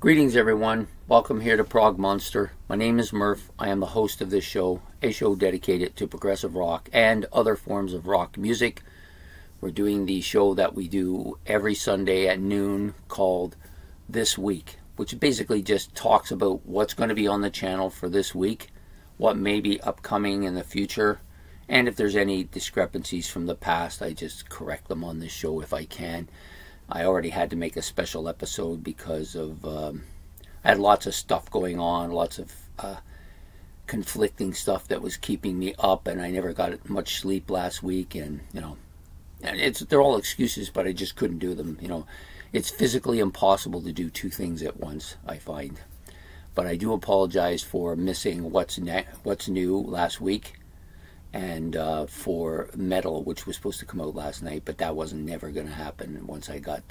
Greetings everyone, welcome here to Prog Monster. My name is Murph, I am the host of this show, a show dedicated to progressive rock and other forms of rock music. We're doing the show that we do every Sunday at noon called This Week, which basically just talks about what's going to be on the channel for this week, what may be upcoming in the future, and if there's any discrepancies from the past, I just correct them on this show if I can. I already had to make a special episode because of I had lots of stuff going on, lots of conflicting stuff that was keeping me up, and I never got much sleep last week, and they're all excuses, but I just couldn't do them. It's physically impossible to do two things at once, I find. But I do apologize for missing what's new last week, and for Metal, which was supposed to come out last night, but that wasn't never going to happen. And once I got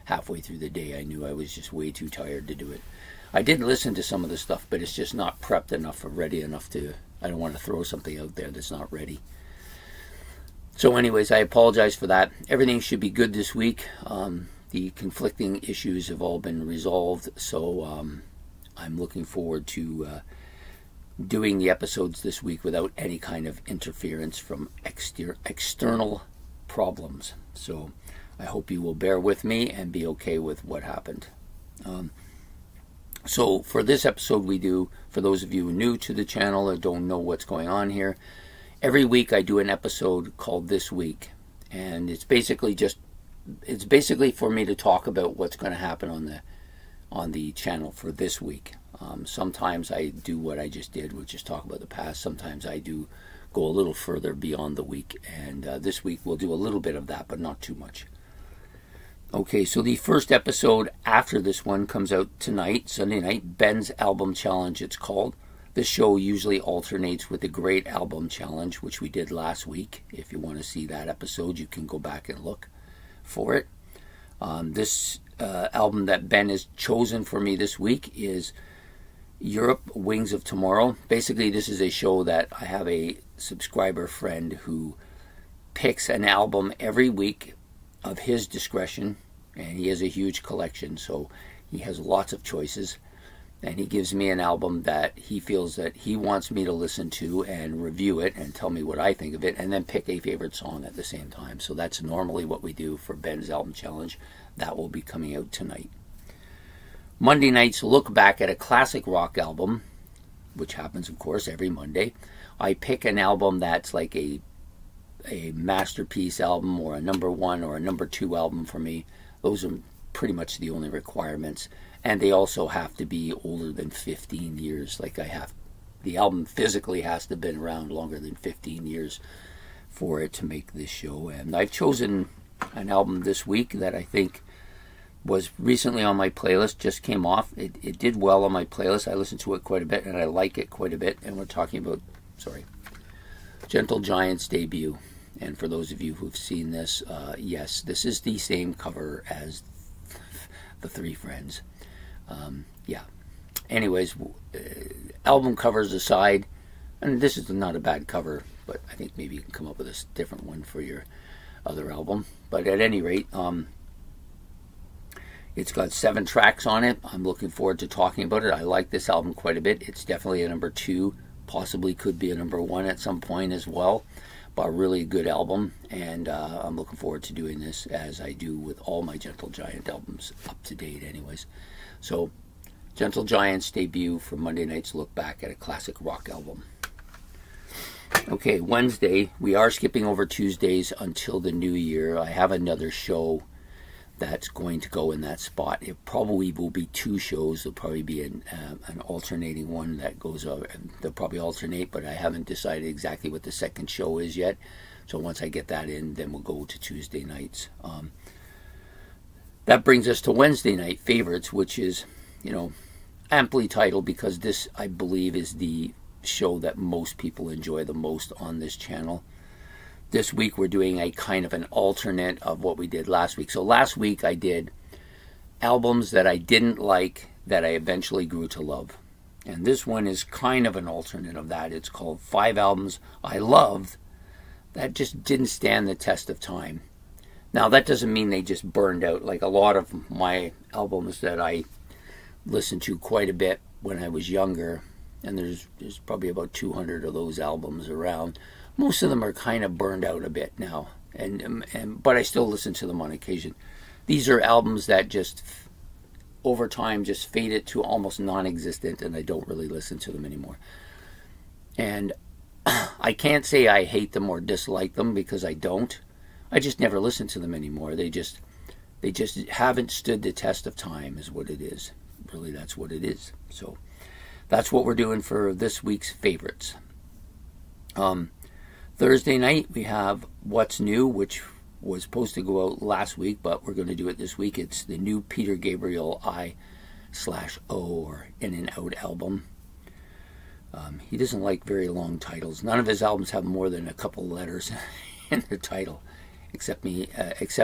halfway through the day, I knew I was just way too tired to do it. I did listen to some of the stuff, but it's just not prepped enough or ready enough to, I don't want to throw something out there that's not ready. So anyways, I apologize for that. Everything should be good this week. The conflicting issues have all been resolved, so I'm looking forward to doing the episodes this week without any kind of interference from external problems. So I hope you will bear with me and be okay with what happened. So for this episode we do, for those of you new to the channel or don't know what's going on here, every week I do an episode called This Week, and it's basically for me to talk about what's going to happen on the channel for this week. Sometimes I do what I just did, which is talk about the past. Sometimes I do go a little further beyond the week, and this week we'll do a little bit of that, but not too much. Okay, so the first episode after this one comes out tonight, Sunday night, Ben's Album Challenge it's called. This show usually alternates with the Great Album Challenge, which we did last week. If you want to see that episode, you can go back and look for it. This album that Ben has chosen for me this week is Europe Wings of Tomorrow. Basically, this is a show that I have a subscriber friend who picks an album every week of his discretion, and he has a huge collection, so he has lots of choices, and he gives me an album that he feels that he wants me to listen to and review it and tell me what I think of it, and then pick a favorite song at the same time. So that's normally what we do for Ben's Album Challenge. That will be coming out tonight. Monday nights look back at a classic rock album, which happens, of course, every Monday. I pick an album that's like a masterpiece album or a #1 or a #2 album for me. Those are pretty much the only requirements. And they also have to be older than 15 years. The album physically has to have been around longer than 15 years for it to make this show. And I've chosen an album this week that I think was recently on my playlist, just came off. It did well on my playlist. I listened to it quite a bit, and I like it quite a bit. And we're talking about, Gentle Giant's debut. And for those of you who've seen this, yes, this is the same cover as the Three Friends. Yeah. Anyways, album covers aside, and this is not a bad cover, but I think maybe you can come up with a different one for your other album. But at any rate, it's got 7 tracks on it. I'm looking forward to talking about it. I like this album quite a bit. It's definitely a #2, possibly could be a #1 at some point as well. But a really good album, and I'm looking forward to doing this, as I do with all my Gentle Giant albums, up to date anyways. So, Gentle Giant's debut for Monday night's look back at a classic rock album. Okay, Wednesday, we are skipping over Tuesdays until the new year. I have another show that's going to go in that spot. It probably will be 2 shows. There'll probably be an alternating one that goes over. They'll probably alternate, but I haven't decided exactly what the second show is yet. So once I get that in, then we'll go to Tuesday nights. That brings us to Wednesday night favorites, which is, amply titled because this, I believe, is the show that most people enjoy the most on this channel. This week we're doing a kind of an alternate of what we did last week. So last week I did albums that I didn't like that I eventually grew to love. And this one is kind of an alternate of that. It's called 5 Albums I Loved That Just Didn't Stand the Test of Time. Now that doesn't mean they just burned out. Like a lot of my albums that I listened to quite a bit when I was younger, and there's probably about 200 of those albums around. Most of them are kind of burned out a bit now, but I still listen to them on occasion. These are albums that just over time just faded to almost non-existent, and I don't really listen to them anymore. And I can't say I hate them or dislike them, because I don't. I just never listen to them anymore. They just haven't stood the test of time, is what it is. Really, that's what it is. So that's what we're doing for this week's favorites. Thursday night we have What's New, which was supposed to go out last week, but we're going to do it this week. It's the new Peter Gabriel I/O or In and Out album. He doesn't like very long titles. None of his albums have more than a couple letters in the title, except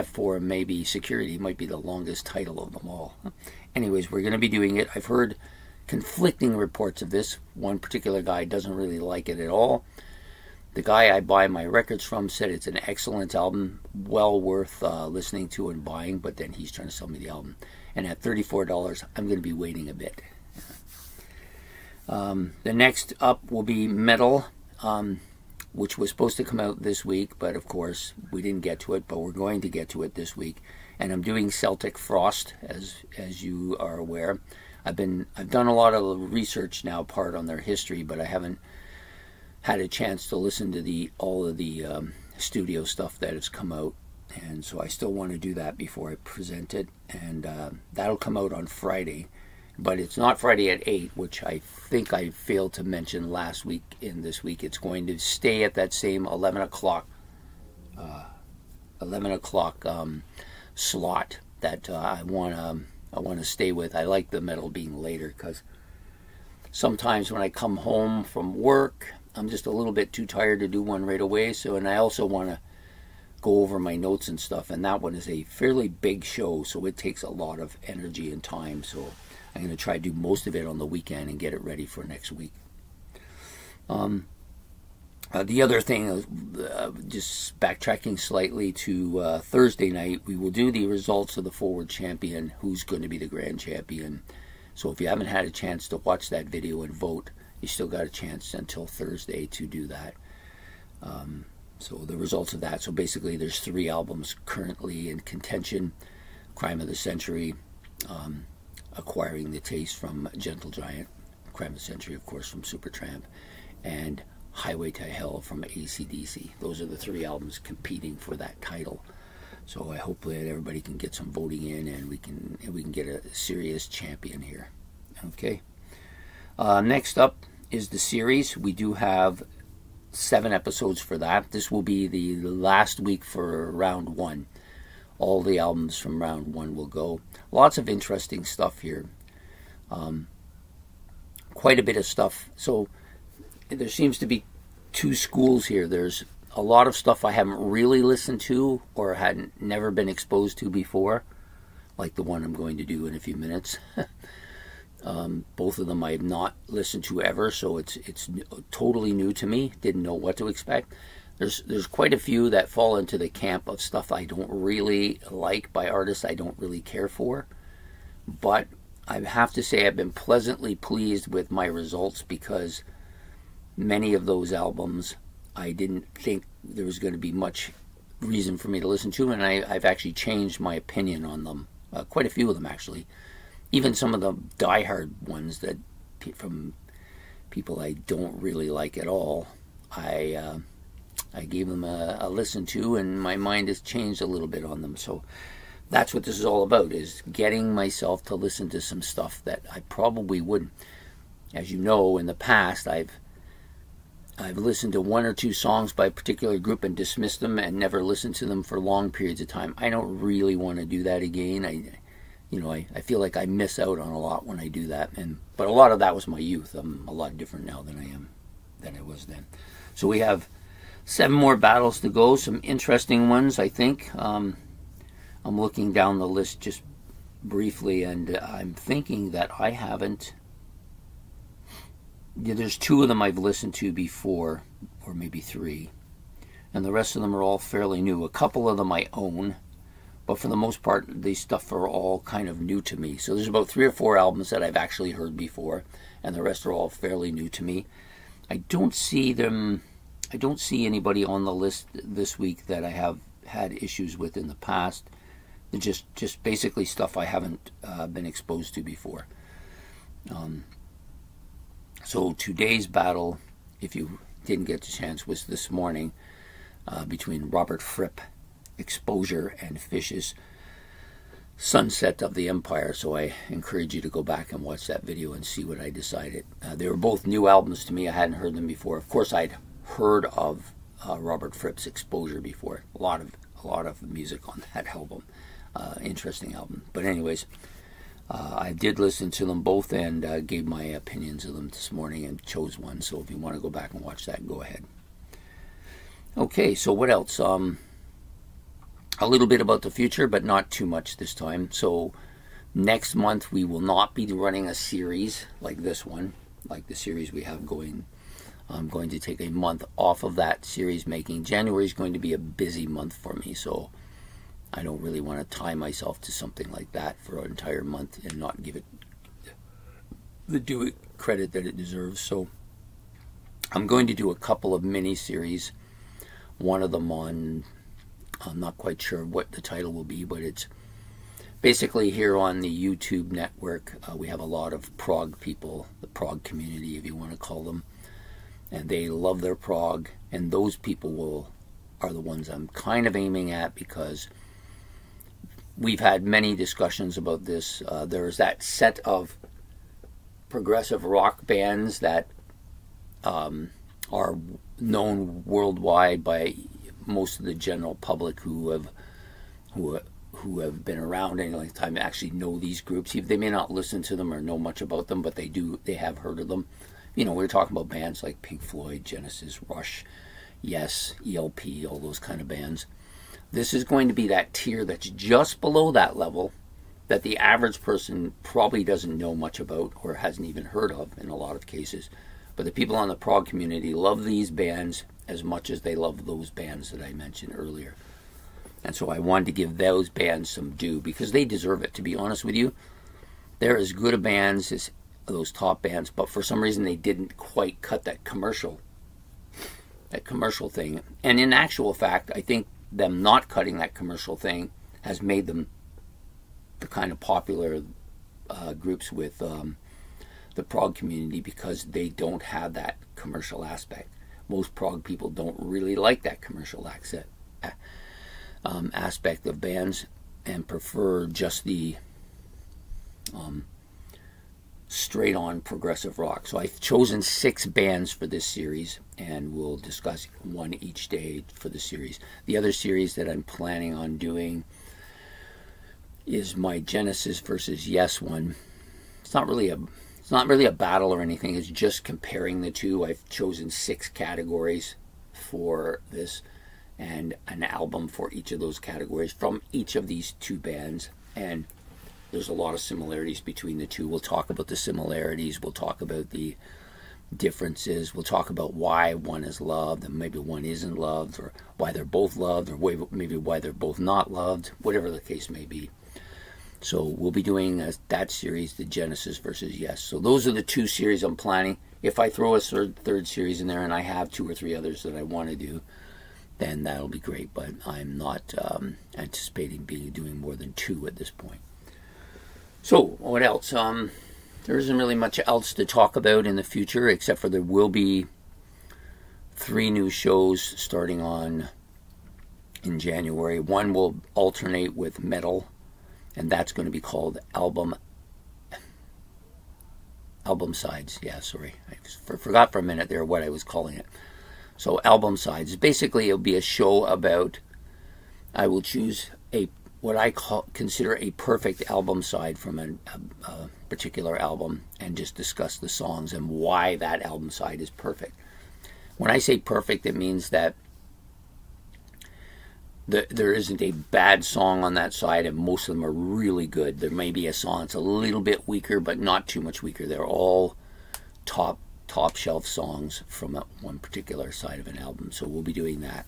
for maybe Security. It might be the longest title of them all. Anyways, we're going to be doing it. I've heard conflicting reports of this. One particular guy doesn't really like it at all. The guy I buy my records from said it's an excellent album, well worth listening to and buying, but then he's trying to sell me the album. And at $34, I'm going to be waiting a bit. The next up will be Metal, which was supposed to come out this week, but of course we didn't get to it, but we're going to get to it this week. And I'm doing Celtic Frost, as you are aware. I've done a lot of research now, part on their history, but I haven't had a chance to listen to all of the studio stuff that has come out, and so I still want to do that before I present it. And that'll come out on Friday, but it's not Friday at 8, which I think I failed to mention last week. In this week, it's going to stay at that same 11 o'clock slot that I want to stay with. I like the metal being later, because sometimes when I come home from work, I'm just a little bit too tired to do one right away. And I also want to go over my notes and stuff, and that one is a fairly big show, so it takes a lot of energy and time. So I'm going to try to do most of it on the weekend and get it ready for next week. The other thing, just backtracking slightly to Thursday night, we will do the results of the Forward Champion, who's going to be the grand champion. So if you haven't had a chance to watch that video and vote, you still got a chance until Thursday to do that. So the results of that. So basically there's 3 albums currently in contention. Crime of the Century, Acquiring the Taste from Gentle Giant, Crime of the Century, of course, from Supertramp, and Highway to Hell from AC/DC. Those are the 3 albums competing for that title. So I hope that everybody can get some voting in, and we can get a serious champion here. Okay. Next up is the series. We do have 7 episodes for that. This will be the last week for round 1. All the albums from round 1 will go. Lots of interesting stuff here. Quite a bit of stuff. So there seems to be 2 schools here. There's a lot of stuff I haven't really listened to or hadn't never been exposed to before, like the one I'm going to do in a few minutes. Both of them I have not listened to ever, so it's totally new to me. Didn't know what to expect. There's quite a few that fall into the camp of stuff I don't really like by artists I don't really care for. But I have to say I've been pleasantly pleased with my results, because many of those albums I didn't think there was going to be much reason for me to listen to, and I've actually changed my opinion on them. Quite a few of them, actually. Even some of the diehard ones that from people I don't really like at all, I gave them a listen to, and my mind has changed a little bit on them. So that's what this is all about, is getting myself to listen to some stuff that I probably wouldn't. As you know, in the past, I've listened to 1 or 2 songs by a particular group and dismissed them and never listened to them for long periods of time. I don't really want to do that again. I feel like I miss out on a lot when I do that. But a lot of that was my youth. I'm a lot different now than I was then. So we have 7 more battles to go. Some interesting ones, I think. I'm looking down the list just briefly, and I'm thinking that I haven't. Yeah, there's 2 of them I've listened to before, or maybe 3, and the rest of them are all fairly new. A couple of them I own. but for the most part, these stuff are all kind of new to me. So there's about 3 or 4 albums that I've actually heard before, and the rest are all fairly new to me. I don't see anybody on the list this week that I have had issues with in the past. They're just basically stuff I haven't been exposed to before. So today's battle, if you didn't get the chance, was this morning between Robert Fripp, Exposure, and Fish's Sunset of the Empire. So I encourage you to go back and watch that video and see what I decided. They were both new albums to me. I hadn't heard them before. Of course, I'd heard of Robert Fripp's Exposure before. A lot of music on that album. Interesting album. But anyways, I did listen to them both and gave my opinions of them this morning and chose one. So if you want to go back and watch that, go ahead. Okay, so what else? A little bit about the future, but not too much this time. So next month we will not be running a series like this one, like the series we have going. I'm going to take a month off of that series making. January is going to be a busy month for me, so I don't really want to tie myself to something like that for an entire month and not give it the due credit that it deserves. So I'm going to do a couple of mini-series. One of them on, I'm not quite sure what the title will be, but it's basically here on the YouTube network. We have a lot of prog people, the prog community, if you want to call them, and they love their prog, and those people are the ones I'm kind of aiming at, because we've had many discussions about this. There's that set of progressive rock bands that are known worldwide by most of the general public who have been around any length of time, actually know these groups. They may not listen to them or know much about them, but they have heard of them. You know, we're talking about bands like Pink Floyd, Genesis, Rush, Yes, ELP, all those kind of bands. This is going to be that tier that's just below that level that the average person probably doesn't know much about or hasn't even heard of in a lot of cases. But the people on the prog community love these bands as much as they love those bands that I mentioned earlier. And so I wanted to give those bands some due, because they deserve it, to be honest with you. They're as good a bands as those top bands, but for some reason they didn't quite cut that commercial thing. And in actual fact, I think them not cutting that commercial thing has made them the kind of popular groups with the prog community, because they don't have that commercial aspect. Most prog people don't really like that commercial aspect of bands and prefer just the straight on progressive rock. So I've chosen 6 bands for this series, and we'll discuss one each day for the series. The other series that I'm planning on doing is my Genesis versus Yes one. It's not really a battle or anything. It's just comparing the two. I've chosen 6 categories for this, and an album for each of those categories from each of these 2 bands. And there's a lot of similarities between the two. We'll talk about the similarities. We'll talk about the differences. We'll talk about why one is loved and maybe one isn't loved, or why they're both loved, or maybe why they're both not loved, whatever the case may be. So we'll be doing that series, the Genesis versus Yes. So those are the 2 series I'm planning. If I throw a third series in there, and I have 2 or 3 others that I want to do, then that'll be great. But I'm not anticipating doing more than 2 at this point. So what else? There isn't really much else to talk about in the future, except for there will be 3 new shows starting in January. One will alternate with metal, and that's going to be called album sides. Yeah, sorry, I forgot for a minute there what I was calling it. So album sides. Basically, it'll be a show about, I will choose what I consider a perfect album side from a particular album, and just discuss the songs and why that album side is perfect. When I say perfect, it means that there isn't a bad song on that side, and most of them are really good. There may be a song that's a little bit weaker, but not too much weaker. They're all top shelf songs from one particular side of an album. So we'll be doing that.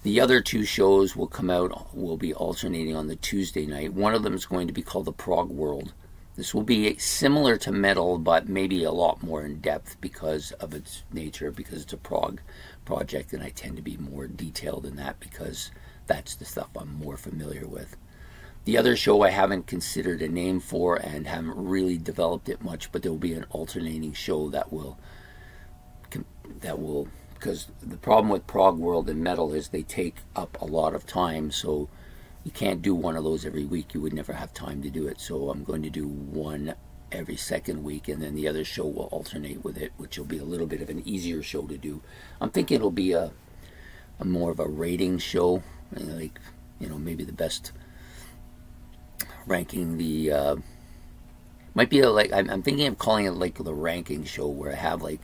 The other two shows will be alternating on the Tuesday night. One of them is going to be called the Prog World. This will be similar to metal, but maybe a lot more in depth because of its nature, because it's a prog project, and I tend to be more detailed in that because that's the stuff I'm more familiar with. The other show I haven't considered a name for and haven't really developed it much, but there will be an alternating show that will, because the problem with Prog World and metal is they take up a lot of time, so you can't do one of those every week. You would never have time to do it. So I'm going to do one every second week, and then the other show will alternate with it, which will be a little bit of an easier show to do. I'm thinking it'll be a more of a rating show, like, you know, maybe the best ranking, the might be like, I'm thinking of calling it like the ranking show, where I have like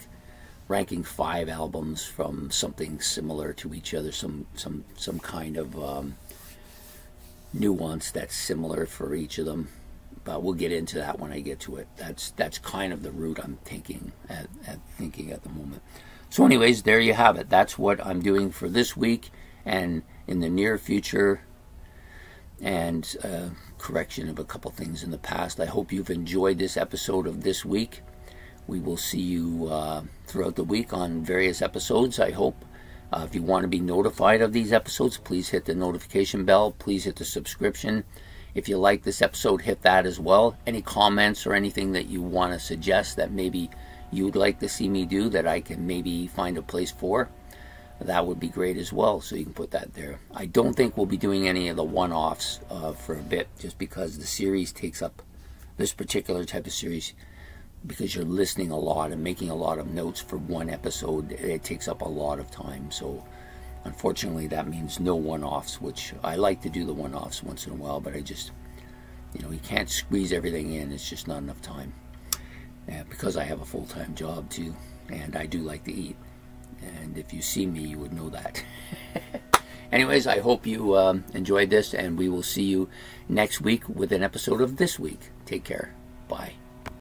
ranking 5 albums from something similar to each other, some kind of nuance that's similar for each of them. But we'll get into that when I get to it. That's kind of the route I'm thinking at the moment. So anyways, there you have it. That's what I'm doing for this week and in the near future, and correction of a couple things in the past. I hope you've enjoyed this episode of this week. We will see you throughout the week on various episodes, I hope. If you want to be notified of these episodes, please hit the notification bell. Please hit the subscription. If you like this episode, hit that as well. Any comments or anything that you want to suggest that maybe you'd like to see me do that I can maybe find a place for, that would be great as well. So you can put that there. I don't think we'll be doing any of the one-offs for a bit, just because the series takes up, this particular type of series, because you're listening a lot and making a lot of notes for one episode, it takes up a lot of time. So unfortunately that means no one-offs, which I like to do the one-offs once in a while, but I just, you know, you can't squeeze everything in. It's just not enough time, because I have a full-time job too, and I do like to eat, and if you see me you would know that. Anyways, I hope you enjoyed this, and we will see you next week with an episode of This Week. Take care. Bye.